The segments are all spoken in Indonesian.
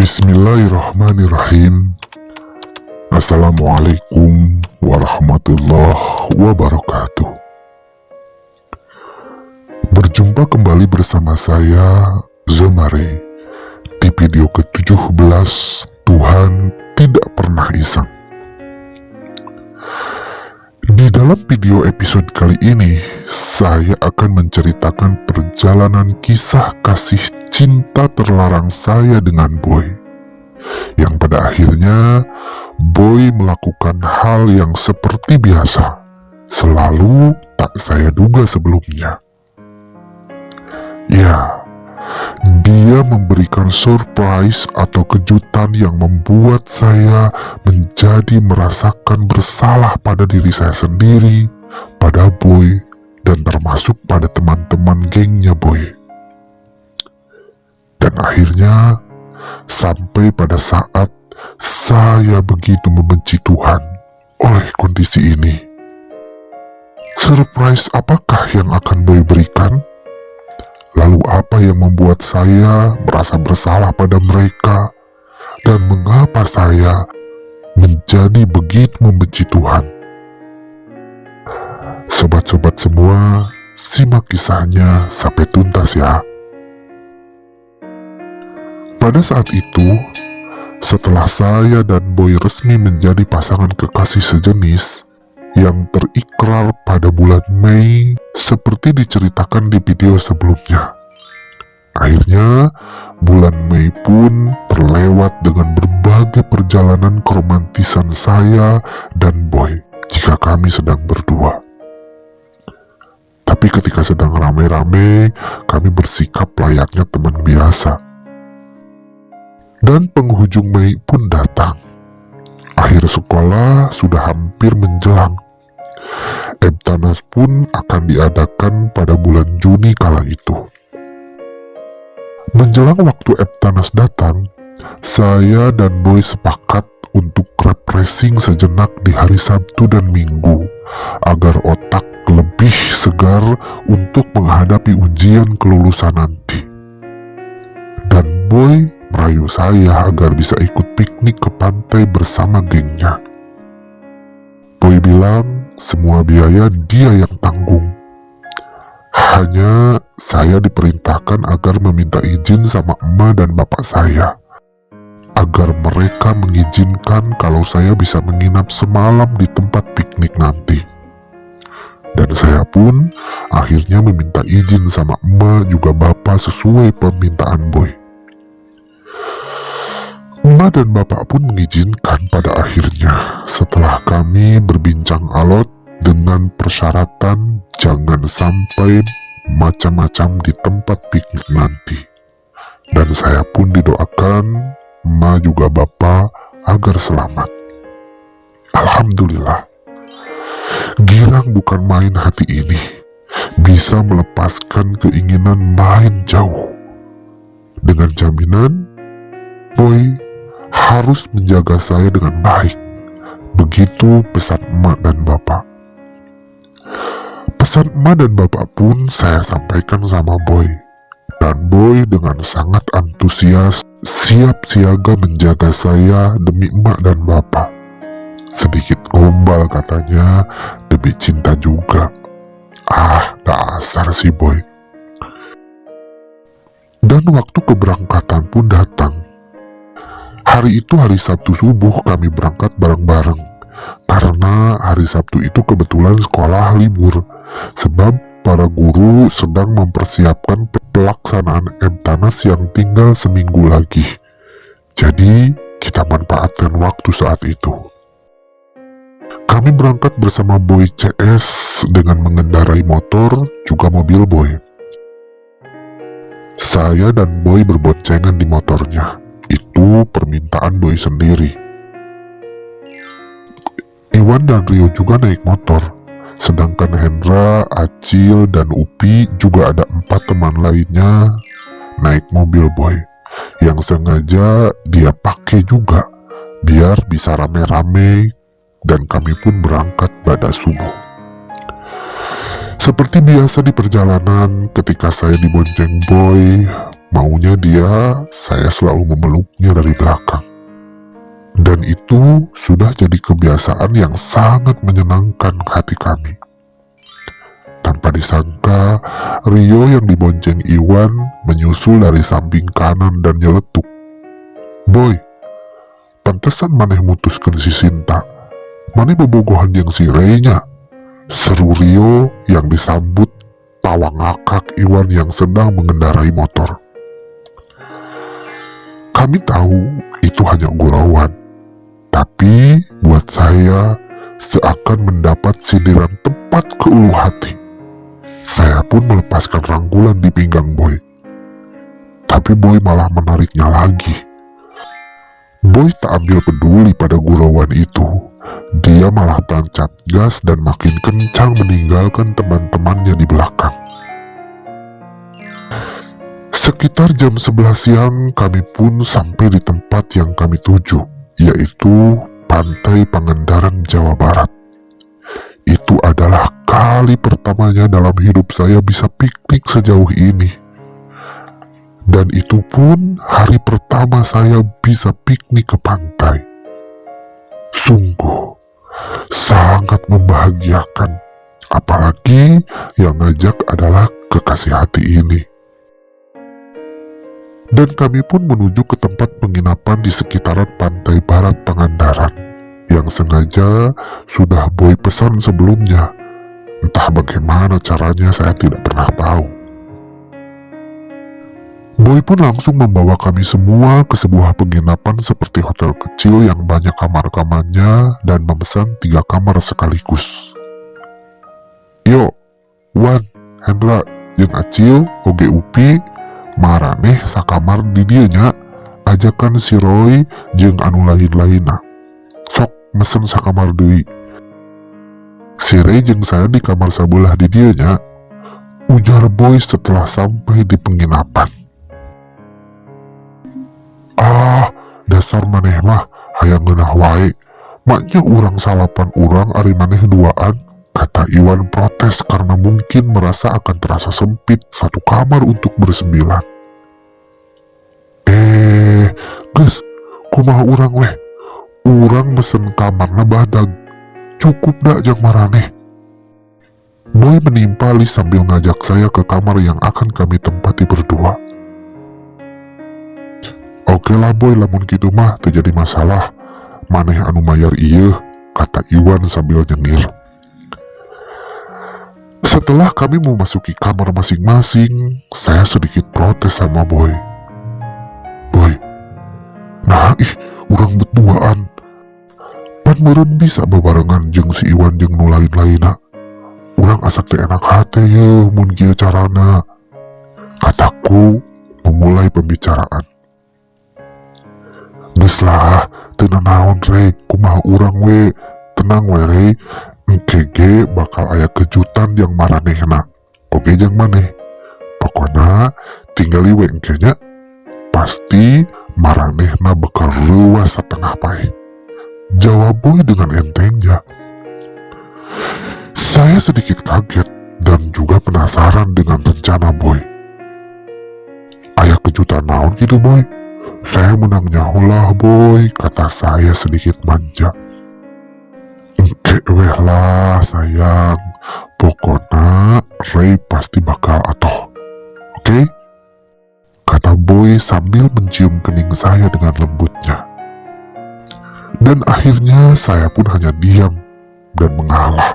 Bismillahirrahmanirrahim. Assalamualaikum warahmatullahi wabarakatuh. Berjumpa kembali bersama saya, Zomare, di video ke-17 Tuhan Tidak Pernah Iseng. Di dalam video episode kali ini, saya akan menceritakan perjalanan kisah kasih cinta terlarang saya dengan Boy, yang pada akhirnya Boy melakukan hal yang seperti biasa, selalu tak saya duga sebelumnya. Ya, dia memberikan surprise atau kejutan yang membuat saya menjadi merasakan bersalah pada diri saya sendiri, pada Boy, dan termasuk pada teman-teman gengnya Boy. Dan akhirnya, sampai pada saat saya begitu membenci Tuhan oleh kondisi ini. Surprise apakah yang akan Boy berikan? Lalu apa yang membuat saya merasa bersalah pada mereka? Dan mengapa saya menjadi begitu membenci Tuhan? Sobat-sobat semua, simak kisahnya sampai tuntas ya. Pada saat itu, setelah saya dan Boy resmi menjadi pasangan kekasih sejenis yang terikrar pada bulan Mei seperti diceritakan di video sebelumnya. Akhirnya, bulan Mei pun terlewat dengan berbagai perjalanan keromantisan saya dan Boy jika kami sedang berdua. Tapi ketika sedang rame-rame, kami bersikap layaknya teman biasa. Dan penghujung Mei pun datang. Akhir sekolah sudah hampir menjelang. Ebtanas pun akan diadakan pada bulan Juni kala itu. Menjelang waktu Ebtanas datang, saya dan Boy sepakat untuk refreshing sejenak di hari Sabtu dan Minggu, agar otak lebih segar untuk menghadapi ujian kelulusan nanti. Dan Boy merayu saya agar bisa ikut piknik ke pantai bersama gengnya. Boy bilang semua biaya dia yang tanggung. Hanya saya diperintahkan agar meminta izin sama emak dan bapak saya, agar mereka mengizinkan kalau saya bisa menginap semalam di tempat piknik nanti. Dan saya pun akhirnya meminta izin sama emak juga bapak sesuai permintaan Boy. Emak dan bapak pun mengizinkan pada akhirnya setelah kami berbincang alot dengan persyaratan jangan sampai macam-macam di tempat piknik nanti. Dan saya pun didoakan emak juga bapak agar selamat. Alhamdulillah, girang bukan main hati ini, bisa melepaskan keinginan main jauh. Dengan jaminan Boy harus menjaga saya dengan baik. Begitu pesan emak dan bapak. Pesan emak dan bapak pun saya sampaikan sama Boy. Dan Boy dengan sangat antusias siap siaga menjaga saya demi emak dan bapak. Sedikit gombal katanya, demi cinta juga. Dasar si Boy. Dan waktu keberangkatan pun datang. Hari itu hari Sabtu subuh kami berangkat bareng-bareng. Karena hari Sabtu itu kebetulan sekolah libur. Sebab para guru sedang mempersiapkan pelaksanaan Ebtanas yang tinggal seminggu lagi. Jadi kita manfaatkan waktu saat itu. Kami berangkat bersama Boy CS dengan mengendarai motor juga mobil Boy. Saya dan Boy berboncengan di motornya. Itu permintaan Boy sendiri. Iwan dan Rio juga naik motor. Sedangkan Hendra, Acil, dan Upi juga ada 4 teman lainnya naik mobil Boy. Yang sengaja dia pakai juga. Biar bisa rame-rame dan kami pun berangkat pada subuh. Seperti biasa di perjalanan ketika saya dibonceng Boy, Maunya dia, saya selalu memeluknya dari belakang. Dan itu sudah jadi kebiasaan yang sangat menyenangkan hati kami. Tanpa disangka, Rio yang dibonceng Iwan menyusul dari samping kanan dan nyeletuk. "Boy, pantesan maneh mutuskan si Sinta. Maneh bobogohan yang si Rey-nya," seru Rio yang disambut tawa ngakak Iwan yang sedang mengendarai motor. Kami tahu itu hanya gurauan, tapi buat saya seakan mendapat sindiran tepat ke ulu hati. Saya pun melepaskan rangkulan di pinggang Boy. Tapi Boy malah menariknya lagi. Boy tak ambil peduli pada gurauan itu. Dia malah tancap gas dan makin kencang meninggalkan teman-temannya di belakang. Sekitar jam 11 siang kami pun sampai di tempat yang kami tuju, yaitu Pantai Pangandaran, Jawa Barat. Itu adalah kali pertamanya dalam hidup saya bisa piknik sejauh ini. Dan itu pun hari pertama saya bisa piknik ke pantai. Sungguh sangat membahagiakan, apalagi yang ngajak adalah kekasih hati ini. Dan kami pun menuju ke tempat penginapan di sekitaran pantai barat Pangandaran, yang sengaja sudah Boy pesan sebelumnya. Entah bagaimana caranya, saya tidak pernah tahu. Boy pun langsung membawa kami semua ke sebuah penginapan seperti hotel kecil yang banyak kamar-kamarnya dan memesan 3 kamar sekaligus. "Yo, Wan, Hendra, jeung Acil, oge Upi, maraneh sakamar di dieu nya, ajakan si Roy jeung anu lain-lainna. Sok mesen sakamar deui. Si Ray jeung saya di kamar sabelah di dieu nya," ujar Boy setelah sampai di penginapan. "Ah, dasar maneh mah hayang ngeunah wae. Maknya urang salapan urang ari maneh duaan," kata Iwan protes karena mungkin merasa akan terasa sempit satu kamar untuk bersembilan. Geus, kumaha urang weh? Urang mesen kamarna badag. Cukup dak jak maraneh." Boy menimpali sambil ngajak saya ke kamar yang akan kami tempati berdua. "Oke lah Boy, lamun kitu mah teu jadi masalah. Maneh anu mayar ieu," kata Iwan sambil nyengir. Setelah kami memasuki kamar masing-masing, saya sedikit protes sama Boy. "Boy, nah urang berduaan. Pan meureun bisa bebarengan jeung si Iwan jeung nu lain-lainna. Urang asa teu enak hate ye mun kieu carana," kataku memulai pembicaraan. "Geus lah, teu nanaon Rey, kumaha urang we, tenang we Rey. Engke ge bakal aya kejutan yang maranehna, oge jeung maneh. Pokona tinggali we engke nya, pasti maranehna bakal luas satengah pae," jawab Boy dengan entengnya. Saya sedikit kaget dan juga penasaran dengan rencana Boy. "Aya kejutan naon gitu Boy? Saya menang nyaholah Boy," kata saya sedikit manja. "Engke weh lah sayang, pokona Ray pasti bakal atoh, oke?" kata Boy sambil mencium kening saya dengan lembutnya. Dan akhirnya saya pun hanya diam dan mengalah.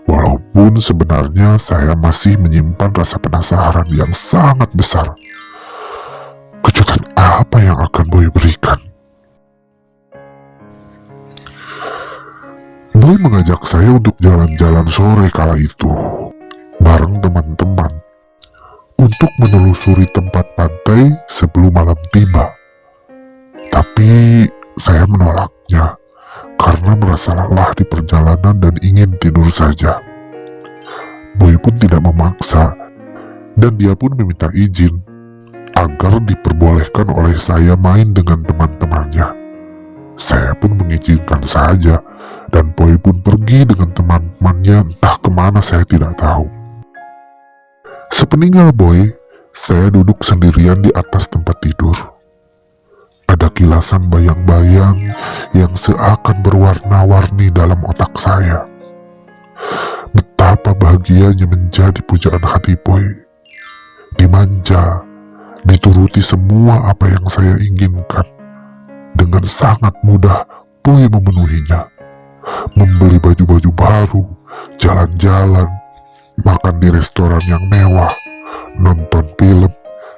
Walaupun sebenarnya saya masih menyimpan rasa penasaran yang sangat besar. Kejutan apa yang akan Boy berikan? Boy mengajak saya untuk jalan-jalan sore kala itu bareng teman-teman untuk menelusuri tempat pantai sebelum malam tiba. Tapi saya menolaknya karena merasa lelah di perjalanan dan ingin tidur saja. Boy pun tidak memaksa, dan dia pun meminta izin agar diperbolehkan oleh saya main dengan teman-temannya. Saya pun mengizinkan saja, dan Boy pun pergi dengan teman-temannya entah kemana saya tidak tahu. Sepeninggal Boy, Saya duduk sendirian di atas tempat tidur. Ada kilasan bayang-bayang yang seakan berwarna-warni dalam otak saya. Betapa bahagianya menjadi pujaan hati Boy. Dimanja, dituruti semua apa yang saya inginkan. Dengan sangat mudah, Boy memenuhinya. Membeli baju-baju baru, jalan-jalan, makan di restoran yang mewah, nonton film,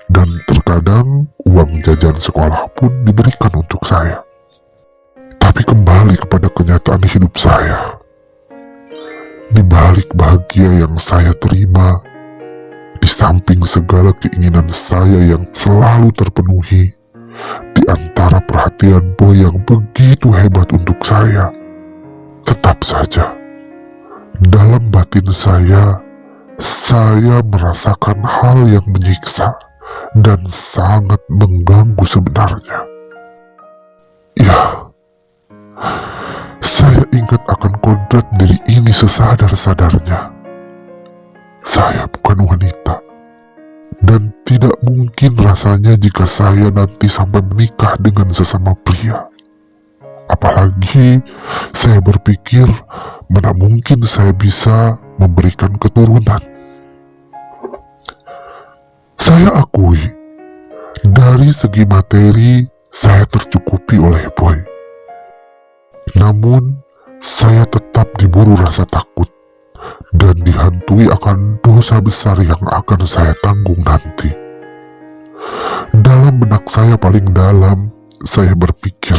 dan terkadang uang jajan sekolah pun diberikan untuk saya. Tapi kembali kepada kenyataan hidup saya. Di balik bahagia yang saya terima, di samping segala keinginan saya yang selalu terpenuhi, di antara perhatian Boy yang begitu hebat untuk saya, tetap saja dalam batin saya merasakan hal yang menyiksa dan sangat mengganggu sebenarnya. Ya, saya ingat akan kodrat diri ini sesadar-sadarnya. Saya bukan wanita, dan tidak mungkin rasanya jika saya nanti sampai menikah dengan sesama pria. Apalagi saya berpikir mana mungkin saya bisa memberikan keturunan. Saya akui, dari segi materi saya tercukupi oleh Boy. Namun, saya tetap diburu rasa takut dan dihantui akan dosa besar yang akan saya tanggung nanti. Dalam benak saya paling dalam, saya berpikir,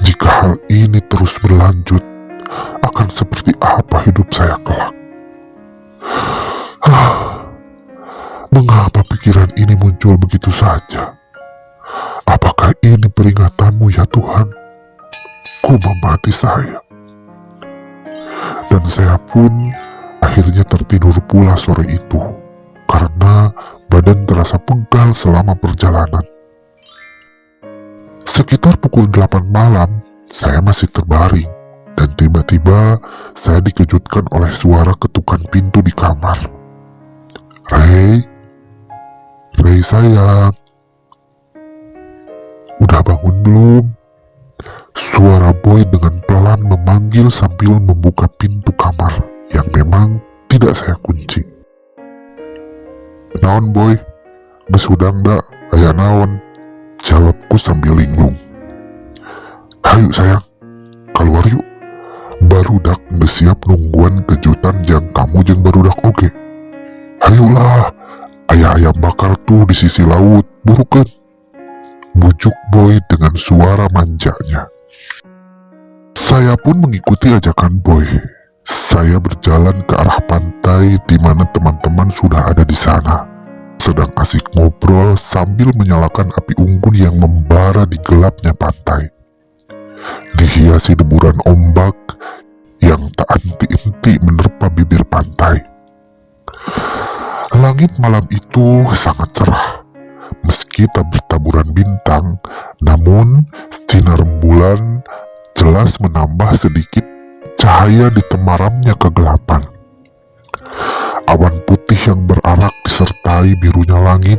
jika hal ini terus berlanjut, akan seperti apa hidup saya kelak? Mengapa pikiran ini muncul begitu saja? Apakah ini peringatanmu ya Tuhan? Ku memati saya. Dan saya pun akhirnya tertidur pula sore itu, karena badan terasa pegal selama perjalanan. Sekitar pukul 8 malam, saya masih terbaring, dan tiba-tiba saya dikejutkan oleh suara ketukan pintu di kamar. Rey sayang, udah bangun belum? Suara Boy dengan pelan memanggil sambil membuka pintu kamar yang memang tidak saya kunci. Naon Boy, besudang dak, aya naon? Jawabku sambil linglung. Hayu sayang, keluar yuk. Barudak geus siap nungguan kejutan jang kamu jeung barudak oge. Hayulah, aya ayam bakar tuh di sisi laut, burukeun. Bujuk Boy dengan suara manjanya. Saya pun mengikuti ajakan Boy. Saya berjalan ke arah pantai di mana teman-teman sudah ada di sana, sedang asik ngobrol sambil menyalakan api unggun yang membara di gelapnya pantai. Dihiasi deburan ombak yang tak henti-henti menerpa bibir pantai. Langit malam itu sangat cerah. Meski tak bertaburan bintang, namun sinar rembulan jelas menambah sedikit cahaya di temaramnya kegelapan. Awan putih yang berarak disertai birunya langit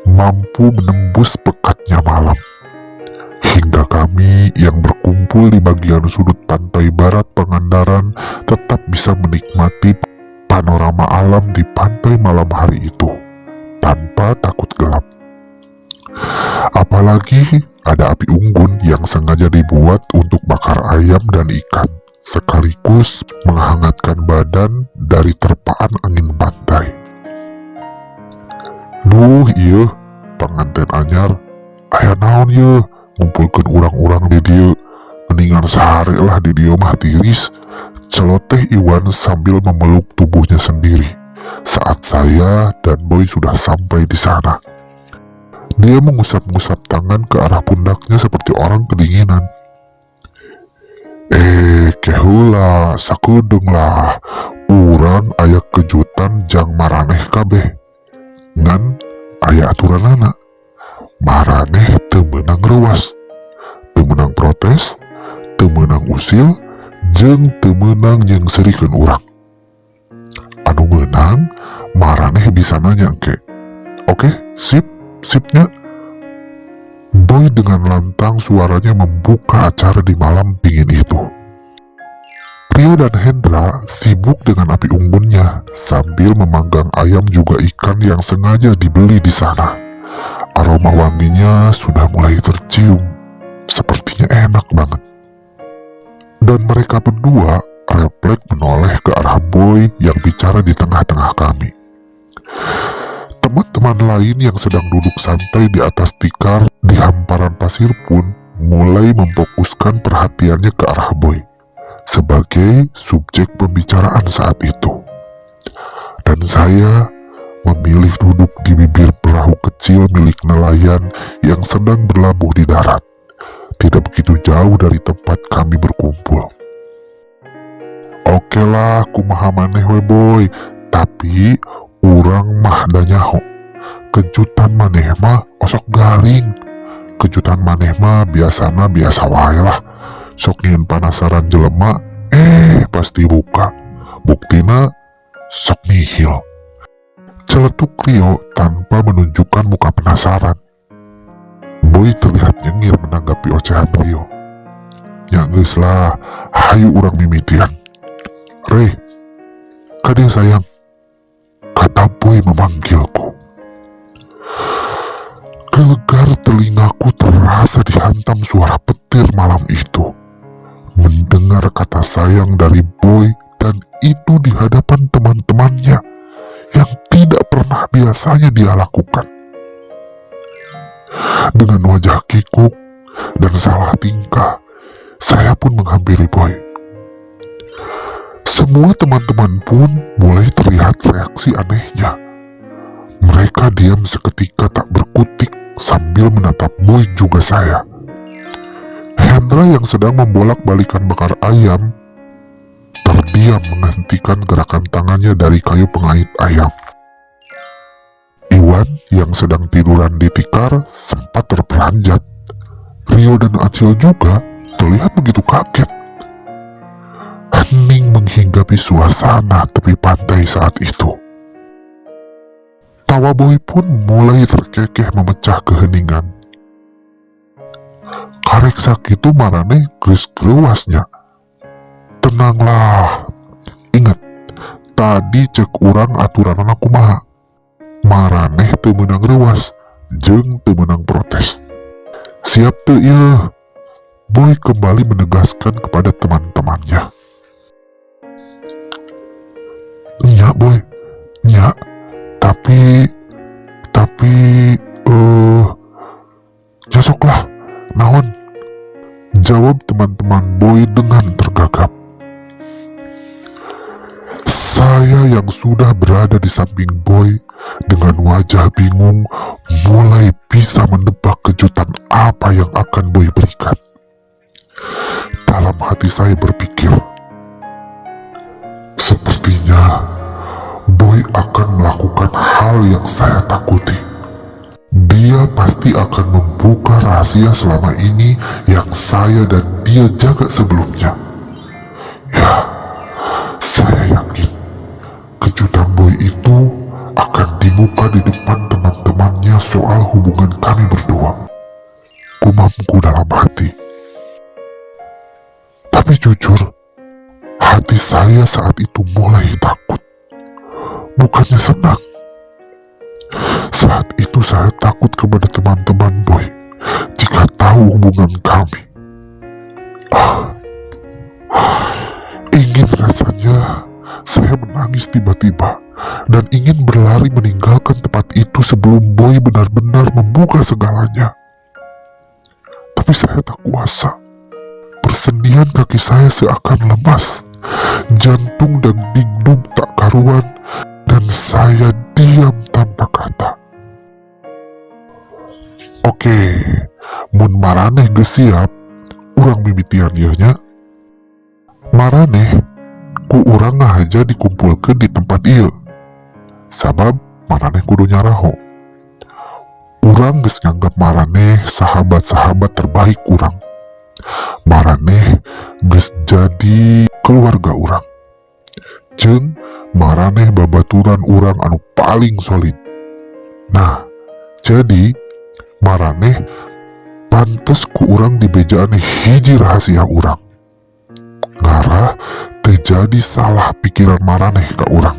mampu menembus pekatnya malam. Hingga kami yang berkumpul di bagian sudut pantai barat Pangandaran tetap bisa menikmati panorama alam di pantai malam hari itu tanpa takut gelap. Apalagi ada api unggun yang sengaja dibuat untuk bakar ayam dan ikan, sekaligus menghangatkan badan dari terpaan angin pantai. Duh iya, pengantin anyar, aya naon ye, ngumpulkeun urang-urang di dieu, mendingan sehari lah di dieu mah tiris, celoteh Iwan sambil memeluk tubuhnya sendiri saat saya dan Boy sudah sampai di sana. Dia mengusap-ngusap tangan ke arah pundaknya seperti orang kedinginan. Keheula sakudeng lah, urang aya kejutan jang maraneh kabeh. Ngan aya aturanana, maraneh teu meunang reuas, teu meunang protes, teu meunang usil, jeung teu meunang nyeungseurikeun urang. Anu meunang maraneh bisa nanya engke, Oke, sipnya. Boy dengan lantang suaranya membuka acara di malam dingin itu. Rio dan Hendra sibuk dengan api unggunnya sambil memanggang ayam juga ikan yang sengaja dibeli di sana. Aroma wanginya sudah mulai tercium, sepertinya enak banget. Dan mereka berdua refleks menoleh ke arah Boy yang bicara di tengah-tengah kami. Teman-teman lain yang sedang duduk santai di atas tikar di hamparan pasir pun mulai memfokuskan perhatiannya ke arah Boy sebagai subjek pembicaraan saat itu. Dan saya memilih duduk di bibir perahu kecil milik nelayan yang sedang berlabuh di darat, tidak begitu jauh dari tempat kami berkumpul. Oke lah, kumaha maneh we Boy, tapi urang mah da nyaho. Kejutan maneh mah osok garing. Kejutan maneh mah biasana biasa wae lah. Sok nyieun panasaran jelema, pasti buka. Buktina sok nihil. Celetuk Rio tanpa menunjukkan muka penasaran. Boy terlihat nyengir menanggapi ocehan Rio. Ya geus lah, hayu urang mimitian. Re, kade sayang, kata Boy memanggilku. Gelegar telingaku terasa dihantam suara petir malam itu. Mendengar kata sayang dari Boy dan itu di hadapan teman-temannya yang tidak pernah biasanya dia lakukan. Dengan wajah kikuk dan salah tingkah, saya pun menghampiri Boy. Semua teman-teman pun mulai terlihat reaksi anehnya. Mereka diam seketika tak berkutik sambil menatap Boy juga saya. Hendra yang sedang membolak-balikan bakar ayam terdiam menghentikan gerakan tangannya dari kayu pengait ayam. Iwan yang sedang tiduran di tikar sempat terperanjat. Rio dan Acil juga terlihat begitu kaget. Hening menghinggapi suasana tepi pantai saat itu. Tawa Boy pun mulai terkekeh memecah keheningan. Karek sakitu marane geus keluasnya. Tenanglah. Ingat, tadi cek urang aturanana kumaha. Maraneh teu meunang reuas, jeung teu meunang protes. Siap teu ieu? Boy kembali menegaskan kepada teman-temannya. Nya Boy, nya, tapi, nyesoklah, naon? Jawab teman-teman Boy dengan tergagap. Saya yang sudah berada di samping Boy dengan wajah bingung mulai bisa mendebak kejutan apa yang akan Boy berikan. Dalam hati saya berpikir, sepertinya Boy akan melakukan hal yang saya takuti. Dia pasti akan membuka rahasia selama ini yang saya dan dia jaga sebelumnya. Ya, saya yakin kejutan Boy itu akan dibuka di depan teman-temannya soal hubungan kami berdua. Gumamku dalam hati. Tapi jujur, hati saya saat itu mulai takut. Bukannya senang. Saat itu saya takut kepada teman-teman Boy jika tahu hubungan kami. Ingin rasanya saya menangis tiba-tiba dan ingin berlari meninggalkan tempat itu sebelum Boy benar-benar membuka segalanya. Tapi saya tak kuasa. Persendian kaki saya seakan lemas. Jantung dan dingdung tak karuan dan saya diam tanpa kata. Oke, mun maraneh geus siap, urang mimitian ieu nya. Maraneh ku urang ngahaja dikumpulkeun di tempat ieu. Sabab maraneh kudu nyaraho. Urang geus nganggap maraneh sahabat-sahabat terbaik urang. Maraneh geus jadi keluarga urang. Jeung maraneh babaturan urang anu paling solid. Nah, jadi maraneh pantes ku urang dibejaan hiji rahasia urang. Ngarah terjadi salah pikiran maraneh ka urang.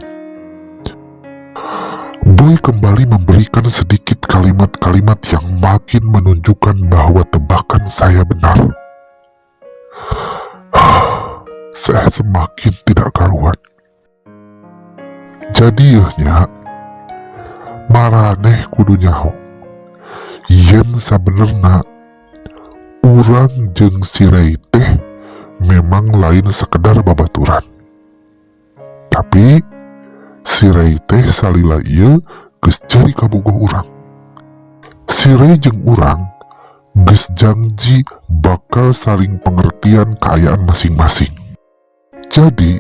Boy kembali memberikan sedikit kalimat-kalimat yang makin menunjukkan bahwa tebakan saya benar. Saya semakin tidak karuan. Jadi nya maraneh kudu nyaho yen sabenerna urang jeung si Rey teh memang lain sekedar babaturan. Tapi si Rey teh salila ieu geus cari kabogoh urang. Si Rey jeung urang geus janji bakal saling pengertian keayaan masing-masing. Jadi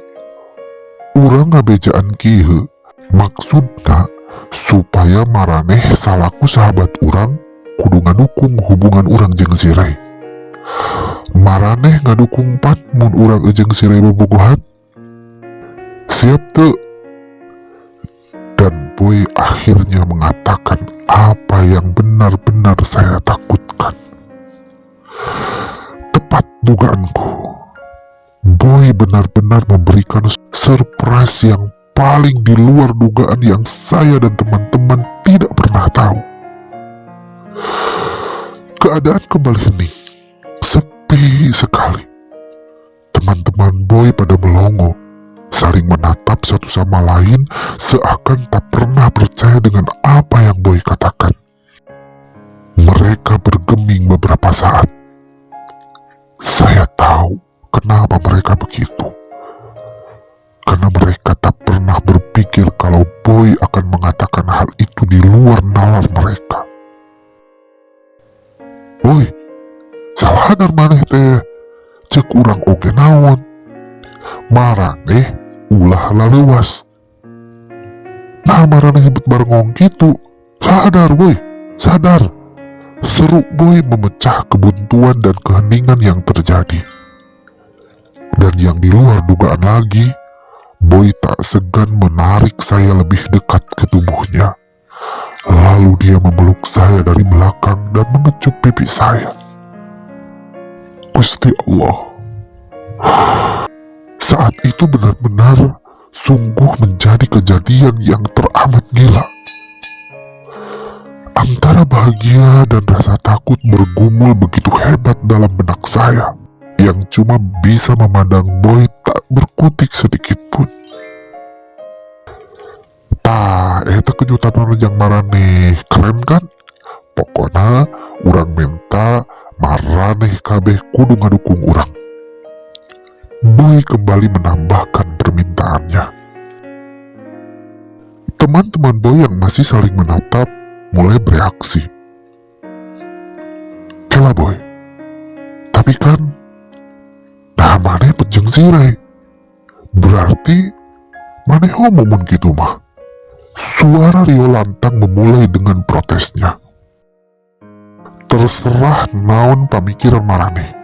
urang ngabejaan kieu maksudna supaya maraneh salaku sahabat urang kudu ngadukung hubungan urang jeung si Rey. Maraneh ngadukung pan mun urang jeung si Rey bobogohan? Siap tuh. Dan Boy akhirnya mengatakan apa yang benar-benar saya takutkan. Tepat dugaanku, Boy benar-benar memberikan surprise yang paling di luar dugaan yang saya dan teman-teman tidak pernah tahu. Keadaan kembali hening, sepi sekali. Teman-teman Boy pada melongo, saling menatap satu sama lain seakan tak pernah percaya dengan apa yang Boy katakan. Mereka bergeming beberapa saat. Saya tahu kenapa mereka begitu. Karena mereka tak pernah berpikir kalau Boy akan mengatakan hal itu di luar nalar mereka. Boy, sadar maneh teh, cek urang oge naon. Maraneh ulah lalewas. Nah maraneh nyebut barengong gitu. Sadar Boy, sadar. Seru Boy memecah kebuntuan dan keheningan yang terjadi. Dan yang di luar dugaan lagi, Boy tak segan menarik saya lebih dekat ke tubuhnya. Lalu dia memeluk saya dari belakang dan mengecup pipi saya. Gusti Allah. Saat itu benar-benar sungguh menjadi kejadian yang teramat gila. Antara bahagia dan rasa takut bergumul begitu hebat dalam benak saya, yang cuma bisa memandang Boy tak berkutik sedikit pun. Tah, eta kejutan yang maraneh keren kan? Pokoknya urang minta maraneh kabeh kudu ngadukung urang. Boy kembali menambahkan permintaannya. Teman-teman Boy yang masih saling menatap mulai bereaksi. Kela Boy, tapi kan nah maneh pejeng si Rey. Berarti maneh ngomong gitu mah. Suara Rio lantang memulai dengan protesnya. Terserah naon pamikiran maraneh.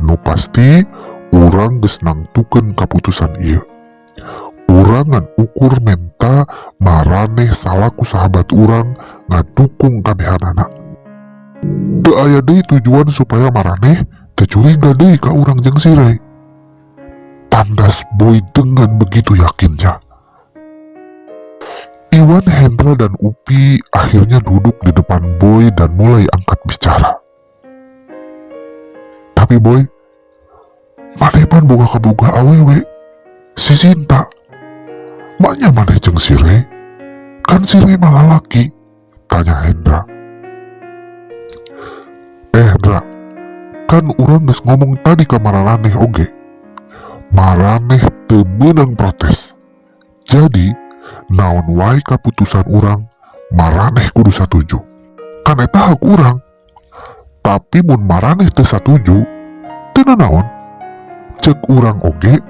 Nu pasti urang geus nangtukeun kaputusan ieu. Urang ngan ukur menta maraneh salaku sahabat urang ngadukung kabehanana. Teu aya deui tujuan supaya maraneh teu curiga deui ka urang jeung si Rey. Tandas Boy dengan begitu yakinnya. Iwan, Hendra, dan Upi akhirnya duduk di depan Boy dan mulai angkat bicara. Tapi Boy, maneh pan boga kaboga awewe, si Sinta. Maknya maneh jeung si Rey? Kan si Rey malah laki, tanya Hendra. Hendra, kan urang geus ngomong tadi ka maraneh oge. Maraneh teu meunang protes. Jadi, naon wae kaputusan urang, maraneh kudu satuju. Kan eta hak urang. Tapi mun maraneh teu satuju, teu naon. Cek urang oge,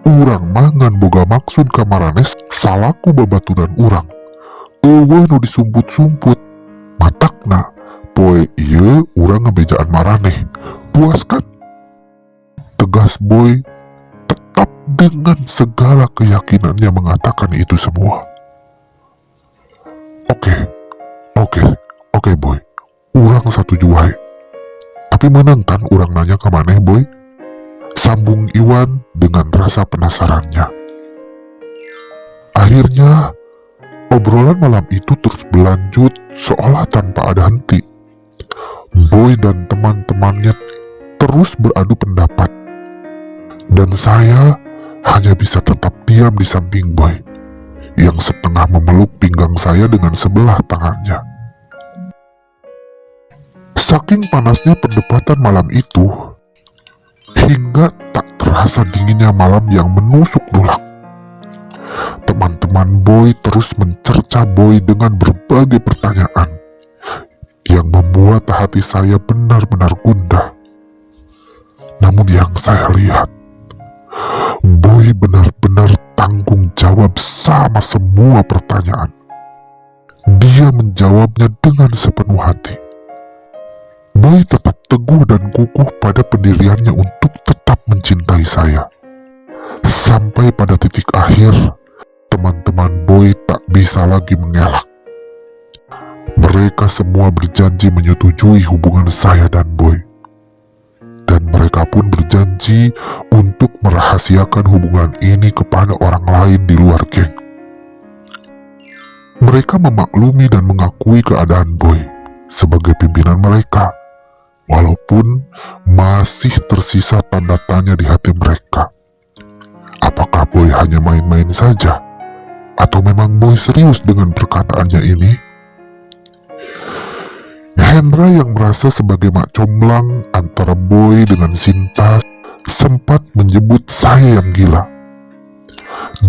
urang mah ngan boga maksud ka maraneh salaku babaturan urang. Eueuh nu disumput-sumput. Matakna, poe ieu urang ngebejaan maraneh. Puas kan? Tegas Boy tetap dengan segala keyakinannya mengatakan itu semua. Oke, Oke, oke boy. Urang satuju wae. Tapi menang kan urang nanya ke maneh boy? Sambung Iwan dengan rasa penasarannya. Akhirnya, obrolan malam itu terus berlanjut seolah tanpa ada henti. Boy dan teman-temannya terus beradu pendapat. Dan saya hanya bisa tetap diam di samping Boy, yang setengah memeluk pinggang saya dengan sebelah tangannya. Saking panasnya perdebatan malam itu, hingga tak terasa dinginnya malam yang menusuk tulang. Teman-teman Boy terus mencerca Boy dengan berbagai pertanyaan yang membuat hati saya benar-benar gundah. Namun yang saya lihat, Boy benar-benar tanggung jawab sama semua pertanyaan. Dia menjawabnya dengan sepenuh hati. Boy tetap teguh dan kukuh pada pendiriannya untuk tetap mencintai saya. Sampai pada titik akhir, teman-teman Boy tak bisa lagi mengelak. Mereka semua berjanji menyetujui hubungan saya dan Boy. Dan mereka pun berjanji untuk merahasiakan hubungan ini kepada orang lain di luar geng. Mereka memaklumi dan mengakui keadaan Boy sebagai pimpinan mereka, walaupun masih tersisa tanda tanya di hati mereka. Apakah Boy hanya main-main saja? Atau memang Boy serius dengan perkataannya ini? Hendra yang merasa sebagai mak comblang antara Boy dengan Sinta sempat menyebut saya yang gila.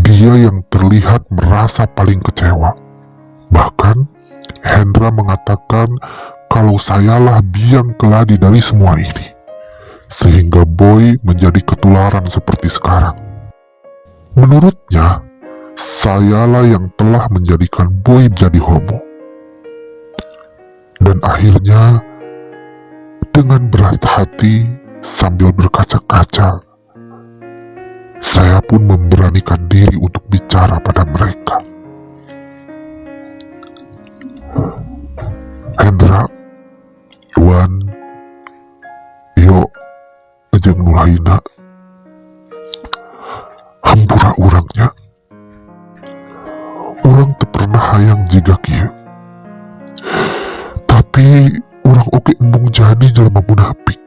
Dia yang terlihat merasa paling kecewa. Bahkan Hendra mengatakan kalau sayalah biang keladi dari semua ini, sehingga Boy menjadi ketularan seperti sekarang. Menurutnya, sayalah yang telah menjadikan Boy jadi homo. Dan akhirnya, dengan berat hati sambil berkaca-kaca, saya pun memberanikan diri untuk bicara pada mereka. Hendra, Iwan, yo, ejeng nulaina, hampura urangnya. Urang teu pernah hayang jiga kieu. Tapi urang oge embung jadi jelema munafik.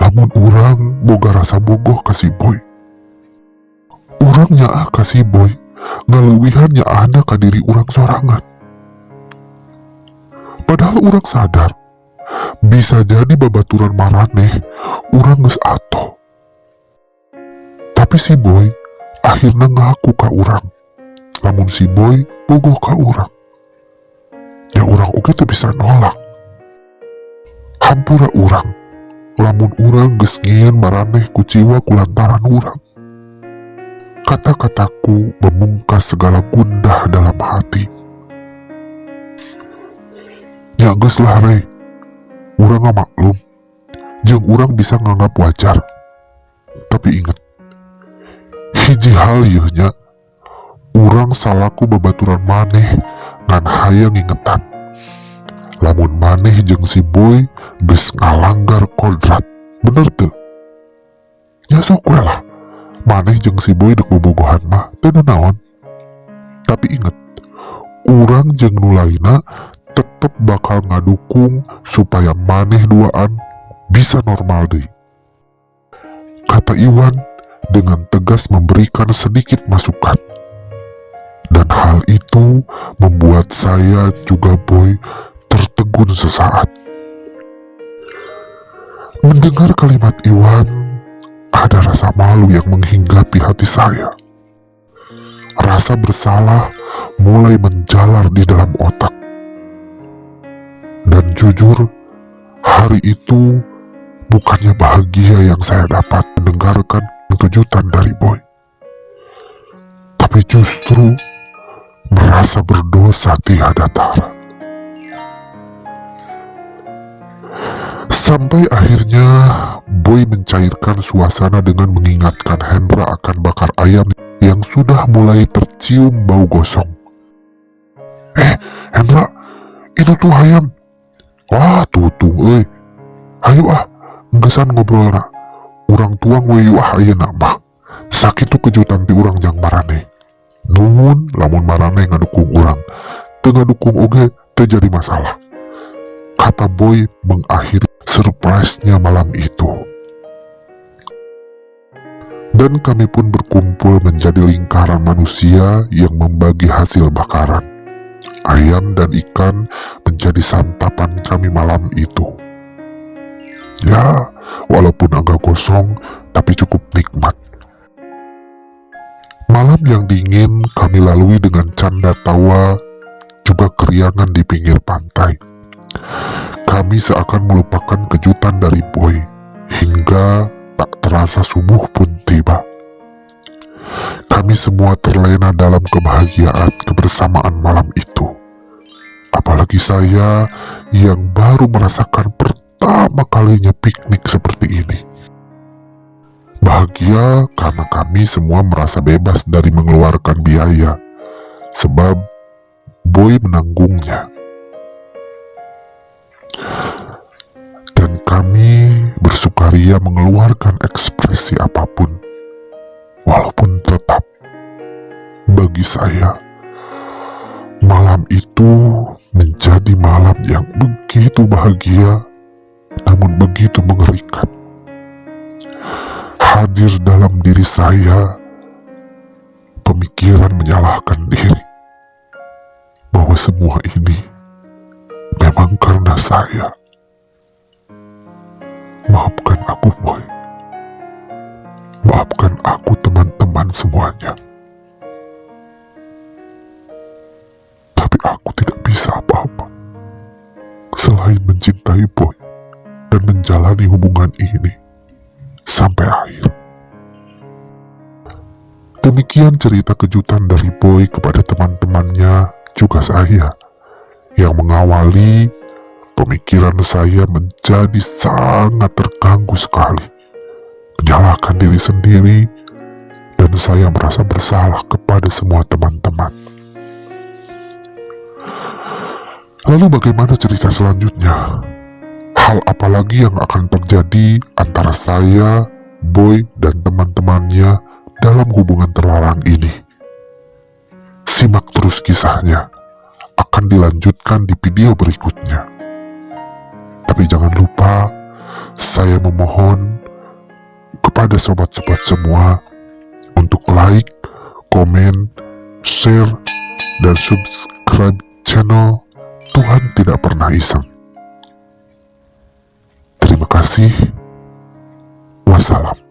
Lamun urang boga rasa bogoh ka si Boy, urang nyaah ka si Boy ngaleuwihan nyaahna ka diri urang sorangan. Padahal urang sadar bisa jadi babaturan maraneh urang geus ato. Tapi si Boy akhirnya ngaku ka urang lamun si Boy bogoh ka urang. Ya urang oge teu bisa nolak. Hampura urang lamun urang geus ngieun maraneh ku jiwa kulantaran urang. Kata-kataku memungkas segala gundah dalam hati. Ya geus lah re, urang ngamaklum jeung urang bisa nganggap wajar. Tapi inget, hiji hal ieu nya, urang salaku babaturan maneh ngan hayang ngingetan. Lamun maneh jeung si Boy geus ngalanggar kodrat, bener teu? Ya sok we lah, maneh jeung si Boy dek bobogohan mah teu naon. Tapi inget, urang jeung nulaina tetep bakal ngadukung supaya maneh duaan bisa normal deui, kata Iwan dengan tegas memberikan sedikit masukan. Dan hal itu membuat saya juga Boy tertegun sesaat. Mendengar kalimat Iwan, ada rasa malu yang menghinggapi hati saya. Rasa bersalah mulai menjalar di dalam otak. Dan jujur, hari itu bukannya bahagia yang saya dapat mendengarkan kejutan dari Boy, tapi justru merasa berdosa tiada tara. Sampai akhirnya Boy mencairkan suasana dengan mengingatkan Hendra akan bakar ayam yang sudah mulai tercium bau gosong. Hendra, itu tuh hayam. Wah, tutung euy. Hayu enggesan ngobrol na. Urang tuang we ayeuna mah. Sakitu kejutan ti urang jang marane. Nuhun lamun marane ngadukung urang. Teu ngadukung oge teu jadi masalah. Kata Boy mengakhiri surprise-nya malam itu. Dan kami pun berkumpul menjadi lingkaran manusia yang membagi hasil bakaran. Ayam dan ikan menjadi santapan kami malam itu. Ya, walaupun agak kosong, tapi cukup nikmat. Malam yang dingin kami lalui dengan canda tawa, juga keriangan di pinggir pantai. Kami seakan melupakan kejutan dari Boy, hingga tak terasa subuh pun tiba. Kami semua terlena dalam kebahagiaan kebersamaan malam itu. Apalagi saya yang baru merasakan pertama kalinya piknik seperti ini. Bahagia karena kami semua merasa bebas dari mengeluarkan biaya, sebab Boy menanggungnya. Dan kami bersukaria mengeluarkan ekspresi apapun, walaupun tetap bagi saya malam itu menjadi malam yang begitu bahagia, namun begitu mengerikan. Hadir dalam diri saya pemikiran menyalahkan diri bahwa semua ini memang karena saya. Maafkan aku, Boy. Maafkan aku, teman-teman semuanya. Tapi aku tidak bisa apa-apa selain mencintai Boy dan menjalani hubungan ini sampai akhir. Demikian cerita kejutan dari Boy kepada teman-temannya, juga saya, yang mengawali pemikiran saya menjadi sangat terganggu sekali, menyalahkan diri sendiri, dan saya merasa bersalah kepada semua teman-teman. Lalu bagaimana cerita selanjutnya? Hal apa lagi yang akan terjadi antara saya, Boy, dan teman-temannya dalam hubungan terlarang ini? Simak terus kisahnya, akan dilanjutkan di video berikutnya. Tapi jangan lupa, saya memohon kepada sobat-sobat semua untuk like, komen, share, dan subscribe channel Tuhan Tidak Pernah Iseng. Terima kasih. Wassalam.